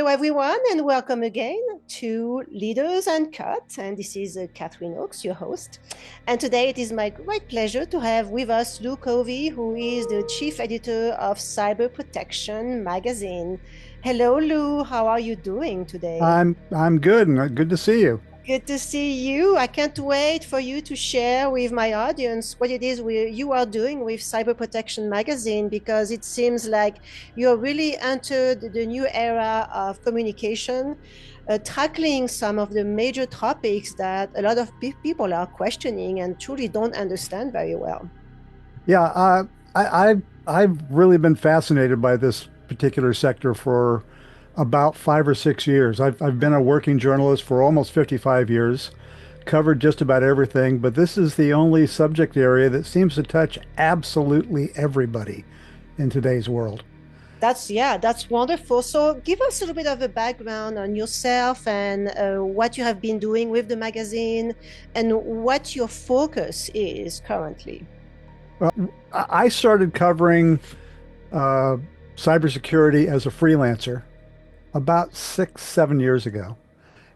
Hello, everyone, and welcome again to Leaders Uncut. And this is Catherine Oakes, your host. And today it is my great pleasure to have with us Lou Covey, who is the chief editor of Cyber Protection magazine. Hello, Lou. How are you doing today? I'm good and good to see you. Good to see you. I can't wait for you to share with my audience what it is you are doing with Cyber Protection Magazine, because it seems like you're really entered the new era of communication, tackling some of the major topics that a lot of people are questioning and truly don't understand very well. Yeah, I've really been fascinated by this particular sector for about 5 or 6 years. I've been a working journalist for almost 55 years, covered just about everything, but this is the only subject area that seems to touch absolutely everybody in today's world. That's wonderful. So give us a little bit of a background on yourself and what you have been doing with the magazine and what your focus is currently. Well, I started covering uh, cybersecurity as a freelancer about 6, 7 years ago.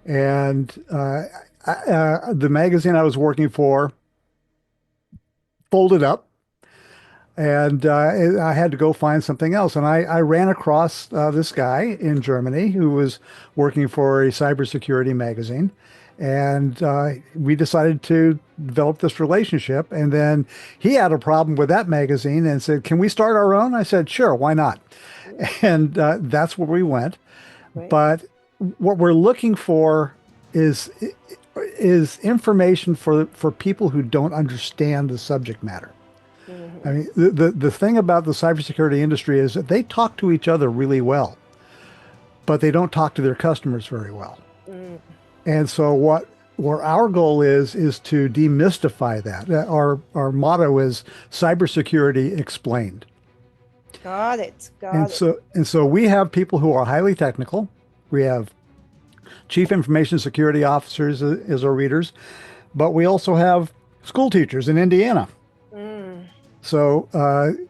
And the magazine I was working for folded up, and I had to go find something else. And I ran across this guy in Germany who was working for a cybersecurity magazine. And we decided to develop this relationship. And then he had a problem with that magazine and said, "Can we start our own?" I said, "Sure, why not?" And that's where we went. Right. But what we're looking for is is information for people who don't understand the subject matter. I Mhm. mean, the thing about the cybersecurity industry is that they talk to each other really well, but they don't talk to their customers very well. Mm. And so what our goal is to demystify that. Our motto is cybersecurity explained. Got it. And Got it. so we have people who are highly technical. We have chief information security officers as our readers, but we also have school teachers in Indiana. Mm. So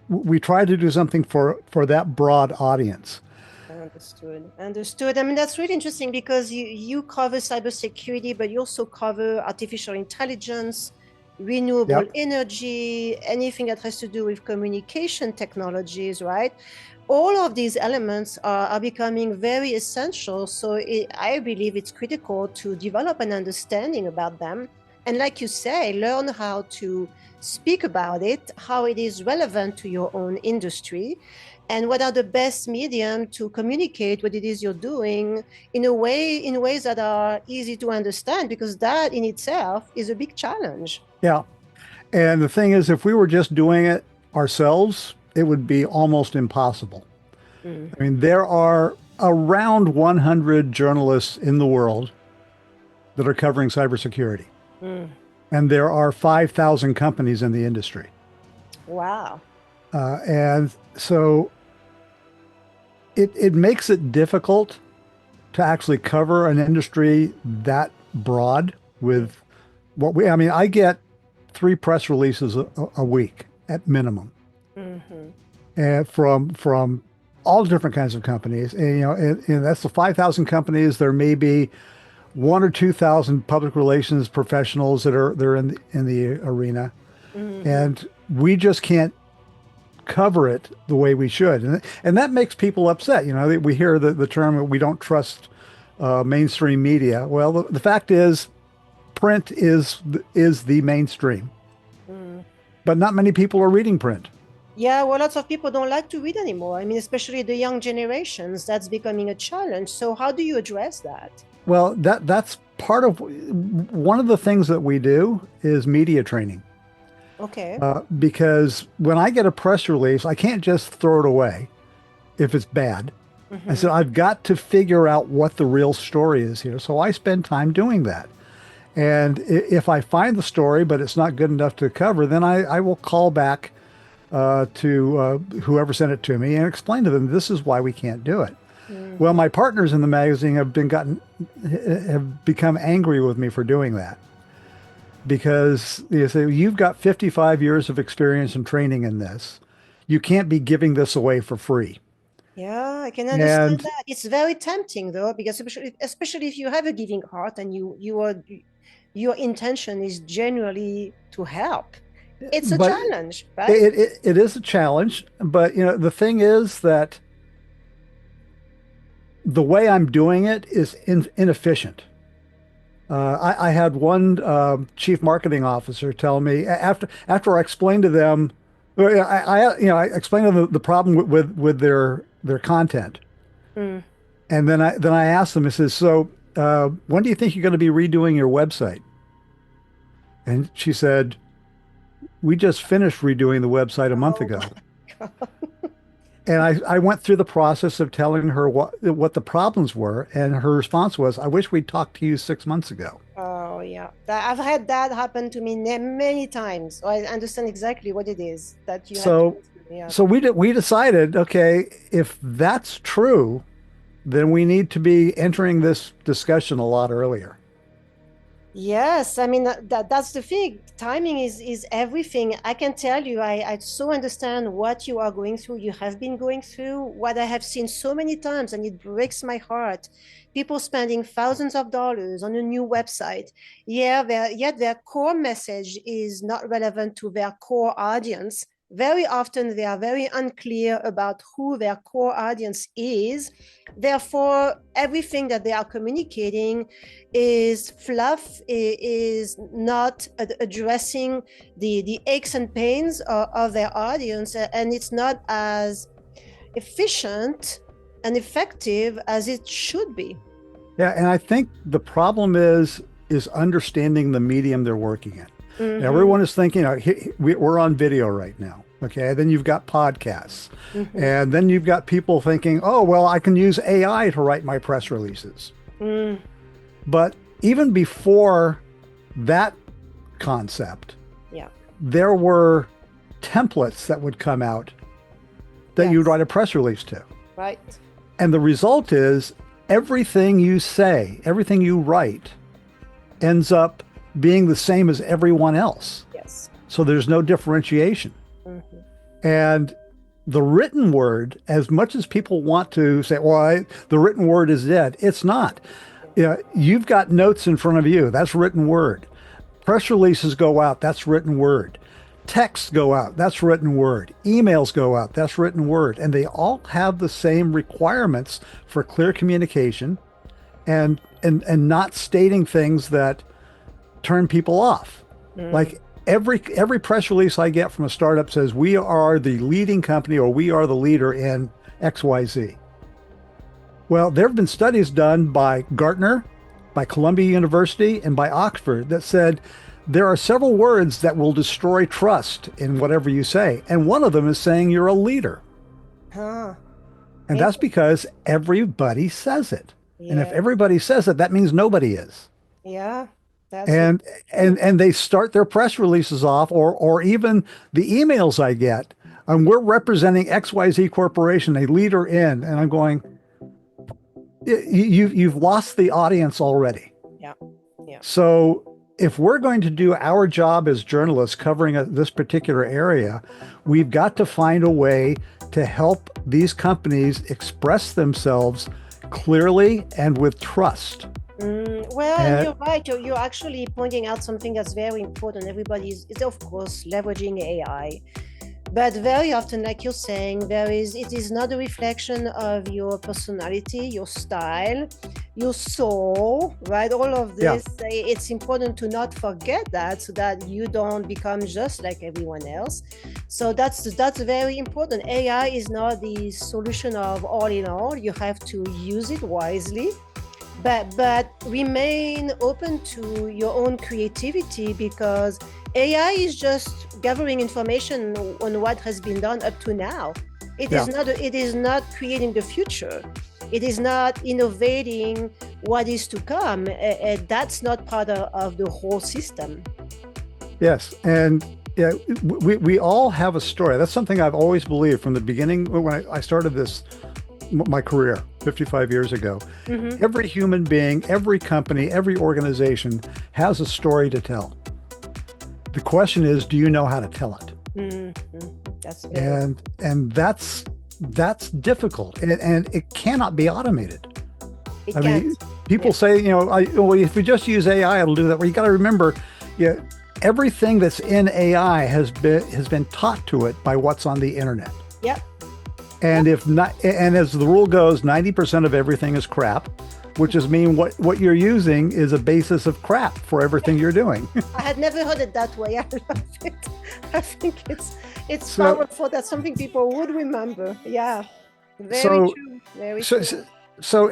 we try to do something for that broad audience. Understood. Understood. I mean, that's really interesting because you cover cybersecurity, but you also cover artificial intelligence, renewable Yep. energy, anything that has to do with communication technologies, right? All of these elements are becoming very essential. So I believe it's critical to develop an understanding about them. And like you say, learn how to speak about it, how it is relevant to your own industry, and what are the best medium to communicate what it is you're doing in ways that are easy to understand, because that in itself is a big challenge. Yeah. And the thing is, if we were just doing it ourselves, it would be almost impossible. Mm, I mean, there are around 100 journalists in the world that are covering cybersecurity, mm. and there are 5,000 companies in the industry. Wow. And so it makes it difficult to actually cover an industry that broad with I mean, I get 3 press releases a week at minimum, Mm-hmm. and from all different kinds of companies. And, and that's the 5,000 companies. There may be 1 or 2 thousand public relations professionals they're in the arena, Mm-hmm. and we just can't cover it the way we should, and that makes people upset. We hear the term we don't trust mainstream media. Well, the fact is, print is the mainstream, Mm. but not many people are reading print. Yeah, well, lots of people don't like to read anymore. I mean, especially the young generations, that's becoming a challenge. So how do you address that? Well, that's part of one of the things that we do is media training. Okay. Because when I get a press release, I can't just throw it away if it's bad. I Mm-hmm. said, I've got to figure out what the real story is here. So I spend time doing that. And if I find the story, but it's not good enough to cover, then I will call back to whoever sent it to me and explain to them this is why we can't do it. Well, Mm-hmm. my partners in the magazine have become angry with me for doing that because you say you've got 55 years of experience and training in this. You can't be giving this away for free. Yeah, I can understand And that. It's very tempting though, because especially if you have a giving heart and your intention is genuinely to help. It's a but challenge, right? it is a challenge. But the thing is that the way I'm doing it is inefficient. I had one chief marketing officer tell me after I explained to them, well, I explained to them the problem with their content, Mm. and then I asked them. I says, "So when do you think you're going to be redoing your website?" And she said, "We just finished redoing the website a month Oh ago." my God. And I went through the process of telling her what the problems were, and her response was, "I wish we'd talked to you 6 months ago." Oh yeah, I've had that happen to me many times. So I understand exactly what it is that you had to So go through. Yeah. so we decided, okay, if that's true, then we need to be entering this discussion a lot earlier. Yes, I mean that's the thing. Timing is everything. I can tell you, I so understand what you are going through. You have been going through what I have seen so many times, and it breaks my heart. People spending thousands of dollars on a new website. Yeah, yet their core message is not relevant to their core audience. Very often they are very unclear about who their core audience is. Therefore, everything that they are communicating is fluff, is not addressing the aches and pains of their audience, and it's not as efficient and effective as it should be. Yeah, and I think the problem is understanding the medium they're working in. Mm-hmm, Everyone is thinking, we're on video right now. Okay, then you've got podcasts, mm-hmm, and then you've got people thinking, oh, well, I can use AI to write my press releases. mm, But even before that concept, yeah, there were templates that would come out that you'd yes, write a press release to. right, And the result is everything you say, everything you write ends up being the same as everyone else. yes, So there's no differentiation. mm-hmm, And the written word, as much as people want to say, well, the written word is dead, it's not. You've got notes in front of you. That's written word. Press releases go out. That's written word. Texts go out. That's written word. Emails go out. That's written word. And they all have the same requirements for clear communication and not stating things that turn people off. mm, Like every press release I get from a startup says we are the leading company or we are the leader in XYZ. Well, there have been studies done by Gartner, by Columbia University, and by Oxford that said there are several words that will destroy trust in whatever you say. And one of them is saying you're a leader. huh, And that's because everybody says it. And if yeah, everybody says it, that means nobody is. yeah, that's And true. and they start their press releases off or even the emails I get. And we're representing XYZ Corporation, a leader in, and I'm going, you've lost the audience already. Yeah, yeah, So if we're going to do our job as journalists covering this particular area, we've got to find a way to help these companies express themselves clearly and with trust. Well, and And you're right. You're actually pointing out something that's very important. Everybody is of course, leveraging AI. But very often, like you're saying, it is not a reflection of your personality, your style, your soul, right? All of yeah, this, it's important to not forget that so that you don't become just like everyone else. So that's very important. AI is not the solution of all in all. You have to use it wisely, but remain open to your own creativity, because AI is just gathering information on what has been done up to now. yeah. It is not creating the future. It is not innovating what is to come. That's not part of the whole system. Yes, and yeah, we all have a story. That's something I've always believed from the beginning when I started my career 55 years ago. Mm-hmm. Every human being, every company, every organization has a story to tell. The question is, do you know how to tell it? Mm-hmm. That's very And that's that's difficult, and it cannot be automated. It I can't. mean, people Yeah. say, well, if we just use AI, it'll do that. Well, you got to remember, yeah, everything that's in AI has been taught to it by what's on the internet. Yep. And if not, and as the rule goes, 90% of everything is crap, which is mean what you're using is a basis of crap for everything you're doing. I had never heard it that way. I love it. I think it's So- powerful. That's something people would remember. Yeah. Very So- true. Very So, true. so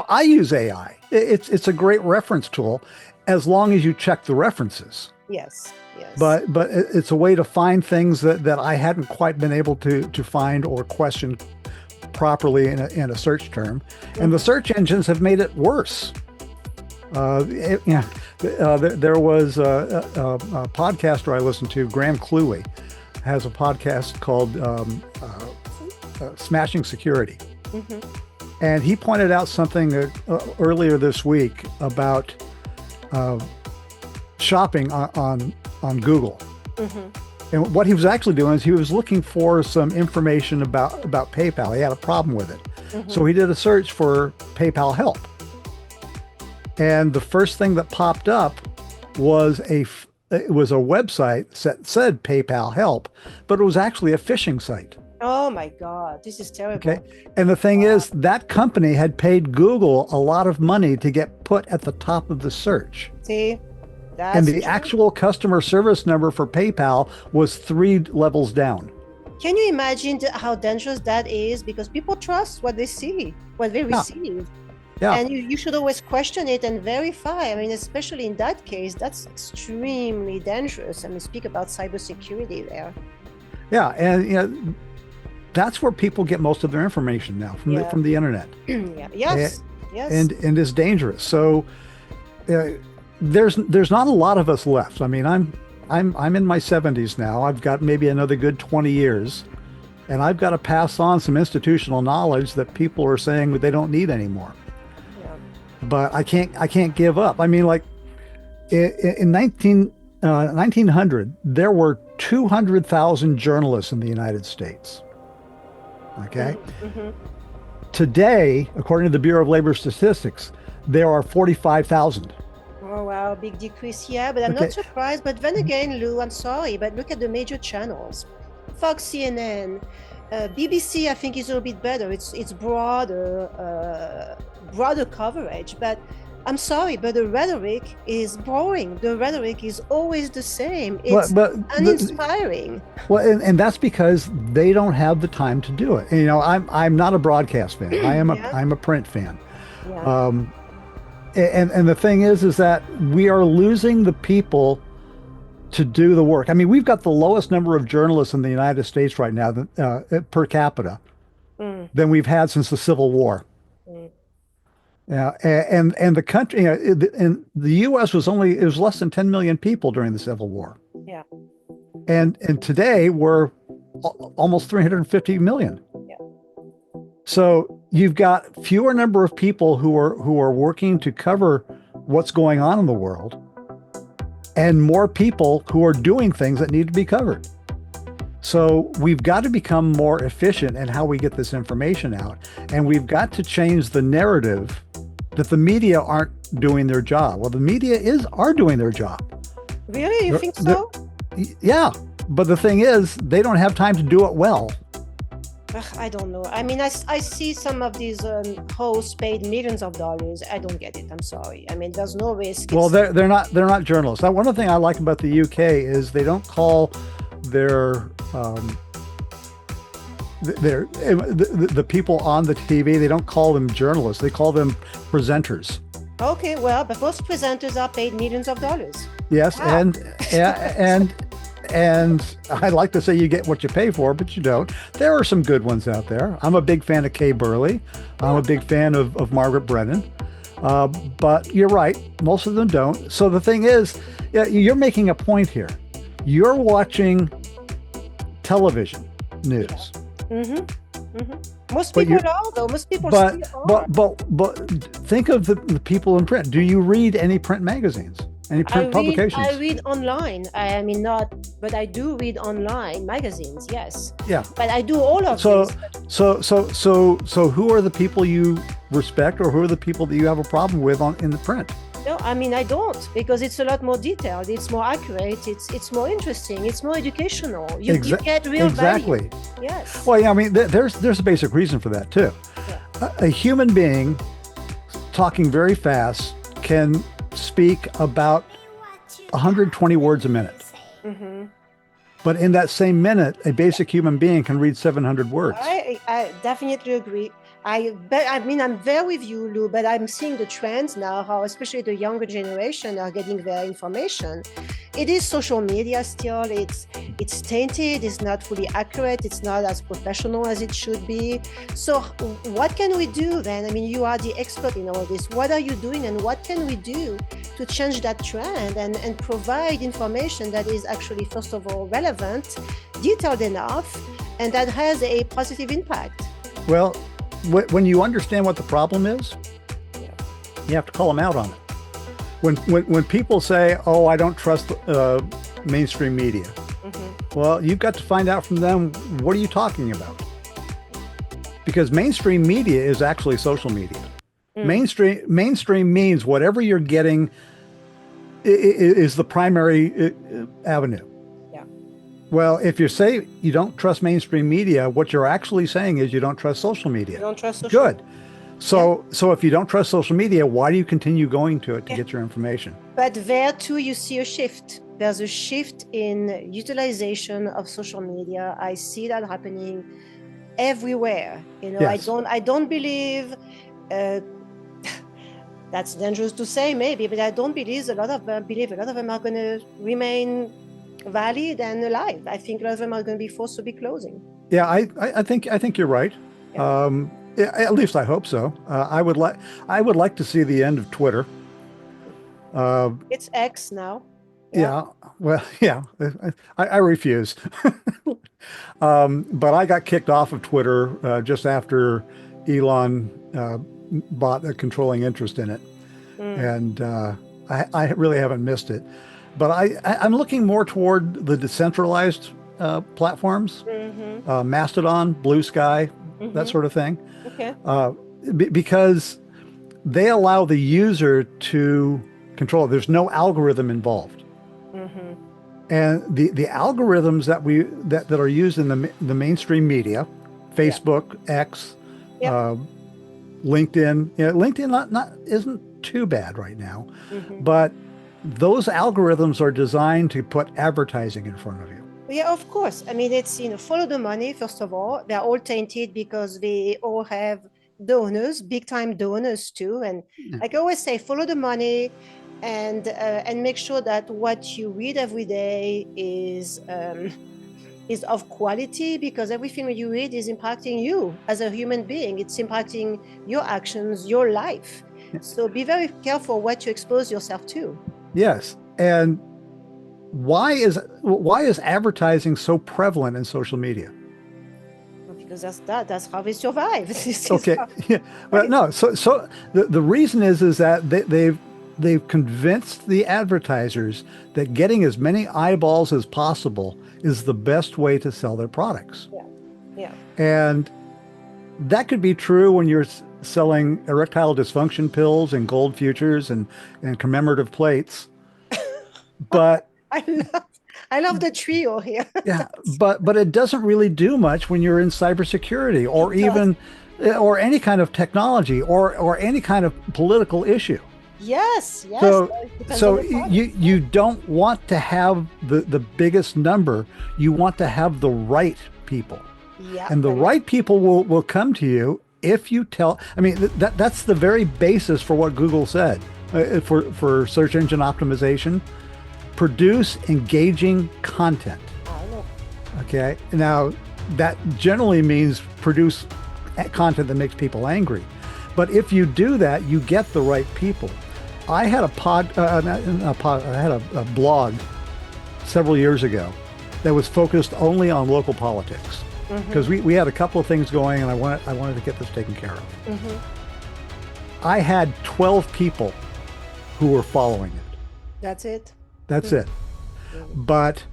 I use AI. It's a great reference tool, as long as you check the references. Yes. Yes. But it's a way to find things that I hadn't quite been able to find or question properly in a search term, and the search engines have made it worse. There was a podcaster I listened to, Graham Cluey, has a podcast called Smashing Security. And he pointed out something earlier this week about shopping on Google. And what he was actually doing is he was looking for some information about PayPal. He had a problem with it. So he did a search for PayPal help. And the first thing that popped up was a website that said PayPal help, but it was actually a phishing site. Oh my God, this is terrible. Okay. And the thing is, that company had paid Google a lot of money to get put at the top of the search. See, that's And the true. actual customer service number for PayPal was 3 levels down. Can you imagine how dangerous that is? Because people trust what they see, what they Yeah. receive. Yeah. And you should always question it and verify. I mean, especially in that case, that's extremely dangerous. I mean, speak about cybersecurity there. Yeah. And that's where people get most of their information now, from the internet. Yeah. Yes. Yes. And is dangerous. So there's not a lot of us left. I mean, I'm in my 70s now. I've got maybe another good 20 years, and I've got to pass on some institutional knowledge that people are saying that they don't need anymore. Yeah. But I can't give up. I mean, like in 1900, there were 200,000 journalists in the United States. Okay. Today, according to the Bureau of Labor Statistics, there are 45,000. Oh, wow, big decrease here. But I'm Okay. not surprised. But then again, Lou, I'm sorry, but look at the major channels. Fox, CNN, BBC, I think is a little bit better. It's broader coverage. But I'm sorry, but the rhetoric is boring. The rhetoric is always the same. It's uninspiring. And that's because they don't have the time to do it. And, I'm not a broadcast fan. I'm a print fan. Yeah. And the thing is that we are losing the people to do the work. I mean, we've got the lowest number of journalists in the United States right now per capita than we've had since the Civil War. Yeah, and the country, and the U.S. was less than 10 million people during the Civil War. Yeah. And today we're almost 350 million. Yeah. So you've got fewer number of people who are working to cover what's going on in the world, and more people who are doing things that need to be covered. So we've got to become more efficient in how we get this information out, and we've got to change the narrative that the media aren't doing their job. Well, the media are doing their job. Really? You think so? Yeah, but the thing is, they don't have time to do it well. Ugh, I don't know. I mean, I see some of these hosts paid millions of dollars. I don't get it. I'm sorry. I mean, there's no risk. Well, they're not journalists. Now, one of the things I like about the UK is they don't call the people on the TV, they don't call them journalists. They call them presenters. Okay, well, but most presenters are paid millions of dollars. Yes, Wow. and I'd like to say you get what you pay for, but you don't. There are some good ones out there. I'm a big fan of Kay Burley. I'm a big fan of Margaret Brennan. But you're right, most of them don't. So the thing is, you're making a point here. You're watching television news. Most people are, though. Most people still are. But think of the people in print. Do you read any print magazines? Any print I publications? read online. I mean, not, but I do read online magazines, yes. Yeah. But I do all of So, this. so who are the people you respect, or who are the people that you have a problem with in the print? No, I mean, I don't, because it's a lot more detailed. It's more accurate. It's more interesting. It's more educational. You get real Exactly. value. Yes. Well, yeah, I mean, there's a basic reason for that too. Yeah. A human being talking very fast can speak about 120 words a minute. Mm-hmm. But in that same minute, a basic human being can read 700 words. I definitely agree. But I mean, I'm there with you, Lou, but I'm seeing the trends now, how especially the younger generation are getting their information. It is social media still. It's tainted. It's not fully accurate. It's not as professional as it should be. So what can we do then? I mean, you are the expert in all this. What are you doing, and what can we do to change that trend and provide information that is actually, first of all, relevant, detailed enough, and that has a positive impact? Well, when you understand what the problem is, you have to call them out on it. When people say, "Oh, I don't trust mainstream media," well, you've got to find out from them, what are you talking about? Because mainstream media is actually social media. Mainstream means whatever you're getting is the primary avenue. Well, if you say you don't trust mainstream media, what you're actually saying is you don't trust social media. You don't trust social Good. So if you don't trust social media, why do you continue going to it to get your information? But there too, you see a shift. There's a shift in utilization of social media. I see that happening everywhere. Yes. I don't believe, that's dangerous to say maybe, but I don't believe a lot of them are going to remain valid and alive. I think a lot of them are going to be forced to be closing. Yeah, I think you're right. Yeah. At least I hope so. I would like to see the end of Twitter. It's X now. Yeah. Well, yeah. I refuse. But I got kicked off of Twitter just after Elon bought a controlling interest in it, and I really haven't missed it. But I'm looking more toward the decentralized platforms, Mastodon, Blue Sky, that sort of thing. Okay. Because they allow the user to control it. There's no algorithm involved. And the algorithms that are used in the mainstream media, Facebook, X, LinkedIn. LinkedIn isn't too bad right now, but those algorithms are designed to put advertising in front of you. Yeah, of course. I mean, it's, follow the money, first of all. They're all tainted because they all have donors, big time donors too. And like I always say, follow the money and make sure that what you read every day is of quality, because everything you read is impacting you as a human being. It's impacting your actions, your life. So be very careful what you expose yourself to. Yes. And why is advertising so prevalent in social media? Because that's how they survive. Okay. Yeah. Well, no. So the reason is that they've convinced the advertisers that getting as many eyeballs as possible is the best way to sell their products. Yeah. And that could be true when you're selling erectile dysfunction pills and gold futures and commemorative plates. But I love the trio here. Yeah, but it doesn't really do much when you're in cybersecurity or any kind of technology or any kind of political issue. Yes. So you don't want to have the biggest number. You want to have the right people. Yeah. And the right people will come to you if you tell. I mean, that's the very basis for what Google said for search engine optimization. Produce engaging content. Okay. Now, that generally means produce content that makes people angry. But if you do that, you get the right people. I had a blog several years ago that was focused only on local politics because we had a couple of things going, and I wanted to get this taken care of. I had 12 people who were following it. That's it. That's Hmm. it. But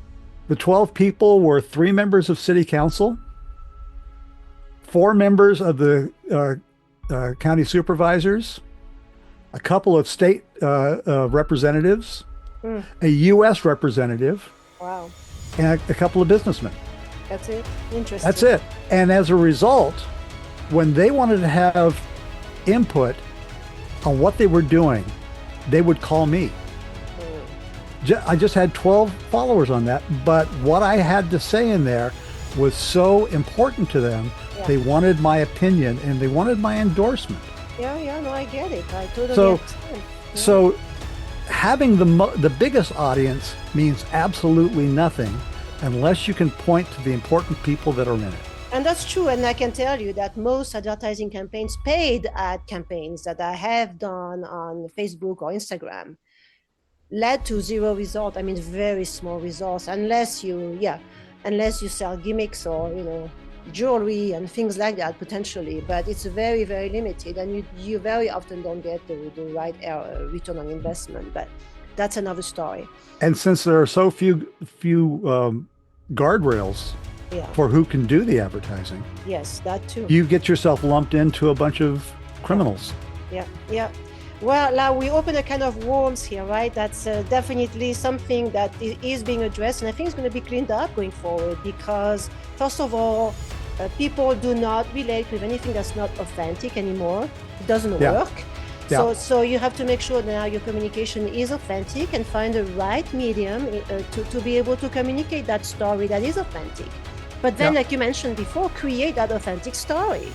the 12 people were 3 members of city council, 4 members of the county supervisors, a couple of state representatives, Mm. a U.S. representative, Wow. and a couple of businessmen. That's it. That's Interesting. it. And as a result, when they wanted to have input on what they were doing, they would call me. I just had 12 followers on that, but what I had to say in there was so important to them. Yeah. They wanted my opinion and they wanted my endorsement. Yeah, no, I get it. I totally So, understand. Yeah. so having the biggest audience means absolutely nothing unless you can point to the important people that are in it. And that's true. And I can tell you that most advertising campaigns, paid ad campaigns that I have done on Facebook or Instagram, led to zero result. I mean, very small results, unless you sell gimmicks or, jewelry and things like that potentially. But it's very, very limited, and you very often don't get the right return on investment. But that's another story. And since there are so few guardrails Yeah. for who can do the advertising, Yes, that too. you get yourself lumped into a bunch of criminals. Yeah. Well, now we open a kind of worms here, right? That's definitely something that is being addressed, and I think it's going to be cleaned up going forward because, first of all, people do not relate with anything that's not authentic anymore. It doesn't Yeah. work. Yeah. So you have to make sure that now your communication is authentic and find the right medium to be able to communicate that story that is authentic. But then, Yeah. like you mentioned before, create that authentic story.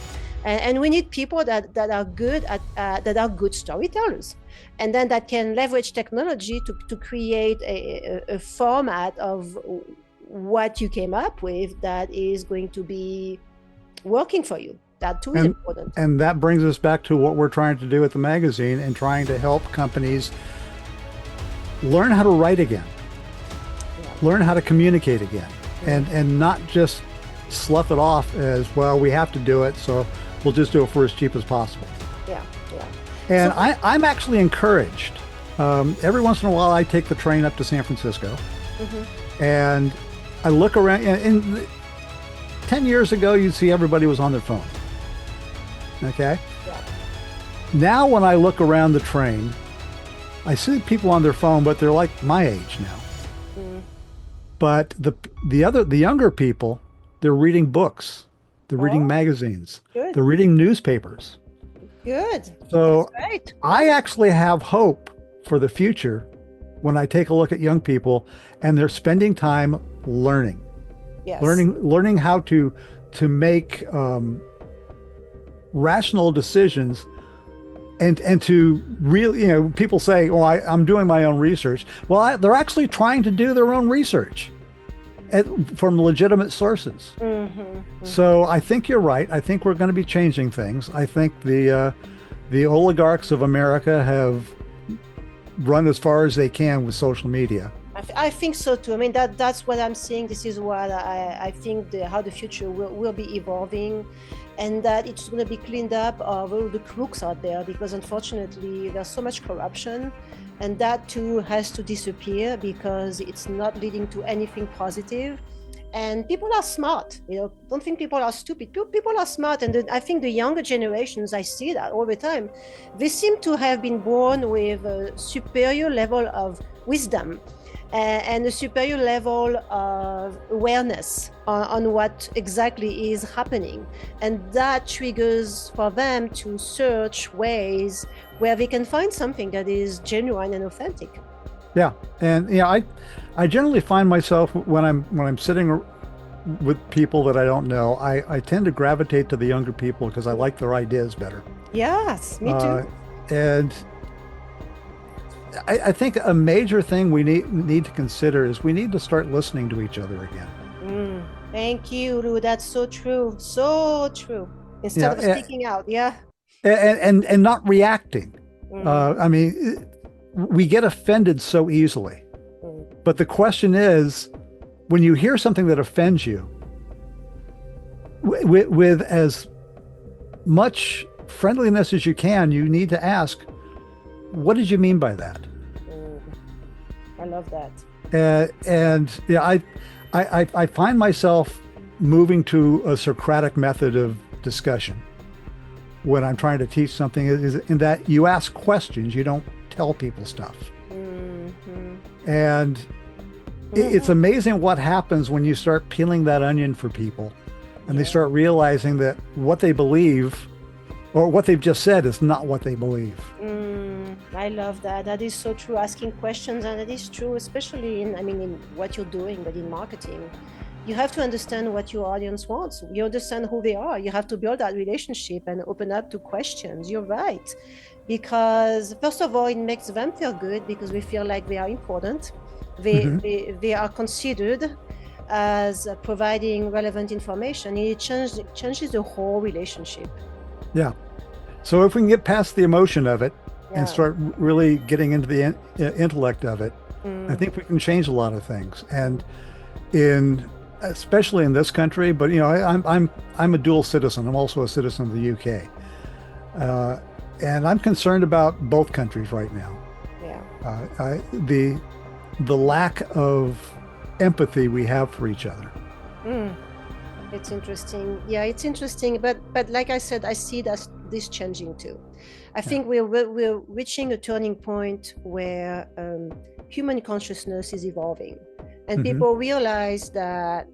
And we need people that are good at that are good storytellers, and then that can leverage technology to create a format of what you came up with that is going to be working for you. That too is important. And that brings us back to what we're trying to do at the magazine and trying to help companies learn how to write again, learn how to communicate again, and not just slough it off as, well, we have to do it, so we'll just do it for as cheap as possible. Yeah. And So- I'm actually encouraged. Every once in a while, I take the train up to San Francisco, and I look around. And 10 years ago, you'd see everybody was on their phone. Okay? Yeah. Now, when I look around the train, I see people on their phone, but they're like my age now. But the younger people, they're reading books, they're reading magazines, Good. they're reading newspapers. Good. So That's right. I actually have hope for the future when I take a look at young people and they're spending time learning, Yes. learning how to make rational decisions, and to really, people say, "Oh, I'm doing my own research." Well, they're actually trying to do their own research from legitimate sources. So I think you're right. I think we're going to be changing things. I think the oligarchs of America have run as far as they can with social media. I think so too. I mean, that's what I'm seeing. This is what I think how the future will be evolving, and that it's going to be cleaned up of all the crooks out there, because unfortunately there's so much corruption, and that too has to disappear because it's not leading to anything positive. And people are smart, don't think people are stupid. People are smart. And I think the younger generations, I see that all the time, they seem to have been born with a superior level of wisdom and a superior level of awareness on what exactly is happening. And that triggers for them to search ways where they can find something that is genuine and authentic. Yeah, and I generally find myself when I'm sitting with people that I don't know, I tend to gravitate to the younger people because I like their ideas better. Yes, me too. And I think a major thing we need to consider is we need to start listening to each other again. Thank you, Lou. That's so true. So true. Instead of speaking out, and not reacting. I mean, we get offended so easily. But the question is, when you hear something that offends you, with as much friendliness as you can, you need to ask, what did you mean by that? I love that. And yeah, I find myself moving to a Socratic method of discussion when I'm trying to teach something, is in that you ask questions, you don't tell people stuff. And it's amazing what happens when you start peeling that onion for people and they start realizing that what they believe or what they've just said is not what they believe. I love that. That is so true. Asking questions, and it is true, especially in what you're doing, but in marketing. You have to understand what your audience wants. You understand who they are. You have to build that relationship and open up to questions. You're right. Because first of all, it makes them feel good because we feel like they are important. They are considered as providing relevant information. It changes the whole relationship. Yeah. So if we can get past the emotion of it and start really getting into the intellect of it, I think we can change a lot of things. And especially in this country, but I'm a dual citizen. I'm also a citizen of the UK, and I'm concerned about both countries right now. Yeah. The lack of empathy we have for each other. It's interesting. Yeah, it's interesting. But like I said, I see this changing too. I think we're reaching a turning point where human consciousness is evolving. And people realize that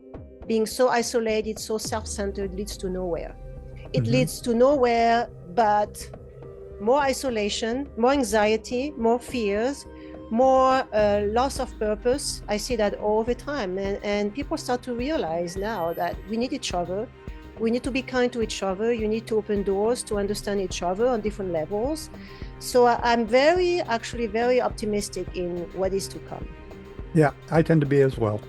being so isolated, so self-centered leads to nowhere. It leads to nowhere but more isolation, more anxiety, more fears, more loss of purpose. I see that all the time. And people start to realize now that we need each other. We need to be kind to each other. You need to open doors to understand each other on different levels. So I'm actually very optimistic in what is to come. Yeah, I tend to be as well.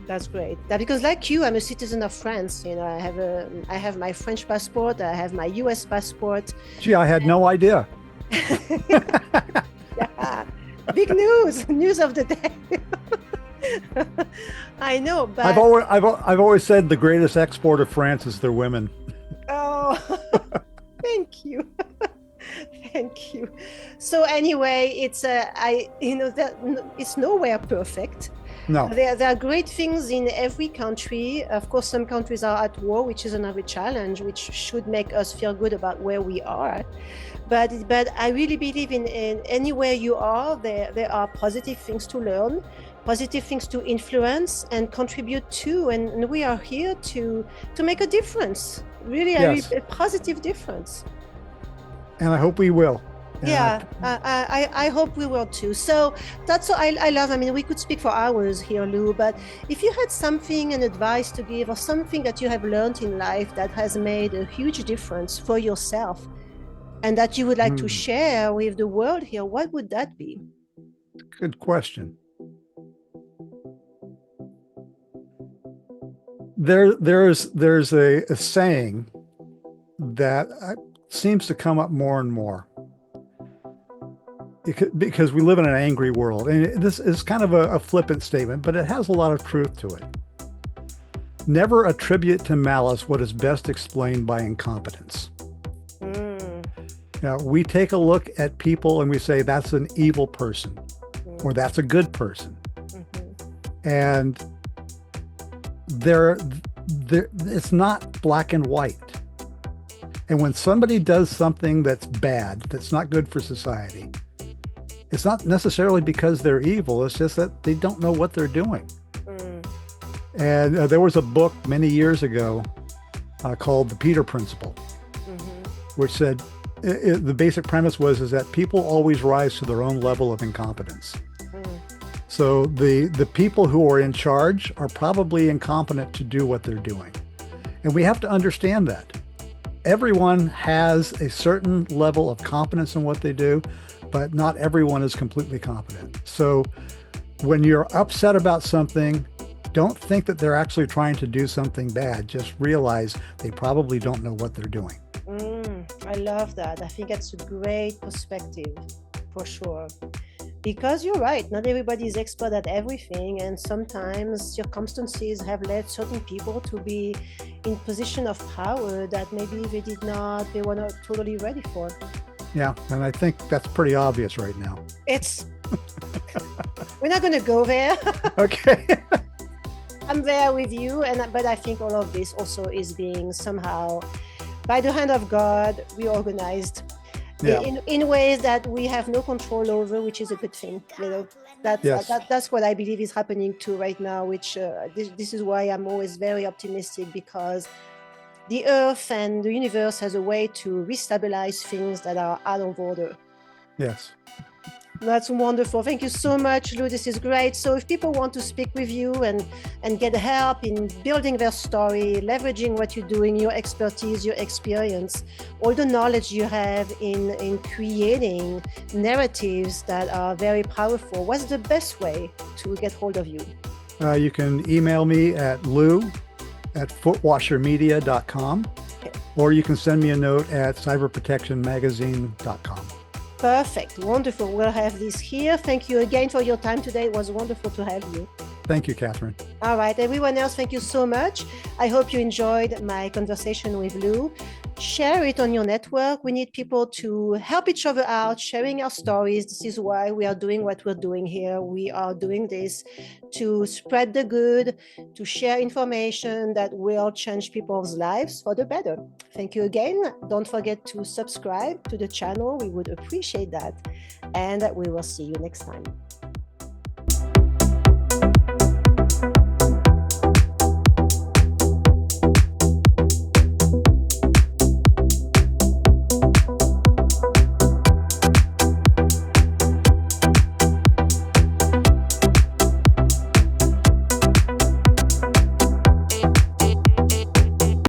That's great. Because like you, I'm a citizen of France. I have my French passport. I have my US passport. Gee, I had no idea. Yeah. Big news of the day. I know, but I've always said the greatest export of France is their women. Oh, thank you. Thank you. So anyway, it's it's nowhere perfect. No. There are great things in every country. Of course, some countries are at war, which is another challenge, which should make us feel good about where we are. But I really believe in anywhere you are, there are positive things to learn, positive things to influence and contribute to, and we are here to make a difference. Really, yes. a positive difference. And I hope we will. Yeah, I hope we will too. So that's what I love. We could speak for hours here, Lou, but if you had an advice to give or something that you have learned in life that has made a huge difference for yourself and that you would like to share with the world here, what would that be? Good question. There's a saying that seems to come up more and more. Because we live in an angry world. And this is kind of a flippant statement, but it has a lot of truth to it. Never attribute to malice what is best explained by incompetence. Now, we take a look at people and we say, that's an evil person, or that's a good person. And it's not black and white. And when somebody does something that's bad, that's not good for society, it's not necessarily because they're evil. It's just that they don't know what they're doing. And there was a book many years ago called The Peter Principle, which said the basic premise is that people always rise to their own level of incompetence. So the people who are in charge are probably incompetent to do what they're doing. And we have to understand that. Everyone has a certain level of competence in what they do, but not everyone is completely competent. So when you're upset about something, don't think that they're actually trying to do something bad. Just realize they probably don't know what they're doing. I love that. I think that's a great perspective, for sure. Because you're right, not everybody is expert at everything, and sometimes circumstances have led certain people to be in position of power that maybe they were not totally ready for. Yeah, and I think that's pretty obvious right now. It's We're not going to go there. Okay. I'm there with you, but I think all of this also is being somehow, by the hand of God, reorganized Yeah. in ways that we have no control over, which is a good thing. Yes. That's what I believe is happening too right now. Which this is why I'm always very optimistic, because the Earth and the universe has a way to restabilize things that are out of order. Yes. That's wonderful. Thank you so much, Lou. This is great. So if people want to speak with you and get help in building their story, leveraging what you're doing, your expertise, your experience, all the knowledge you have in creating narratives that are very powerful, what's the best way to get hold of you? You can email me at lou@footwashermedia.com, or you can send me a note at cyberprotectionmagazine.com. Perfect. Wonderful. We'll have this here. Thank you again for your time today. It was wonderful to have you. Thank you, Catherine. All right. Everyone else, thank you so much. I hope you enjoyed my conversation with Lou. Share it on your network. We need people to help each other out, sharing our stories. This is why we are doing what we're doing here. We are doing this to spread the good, to share information that will change people's lives for the better. Thank you again. Don't forget to subscribe to the channel. We would appreciate that. And we will see you next time.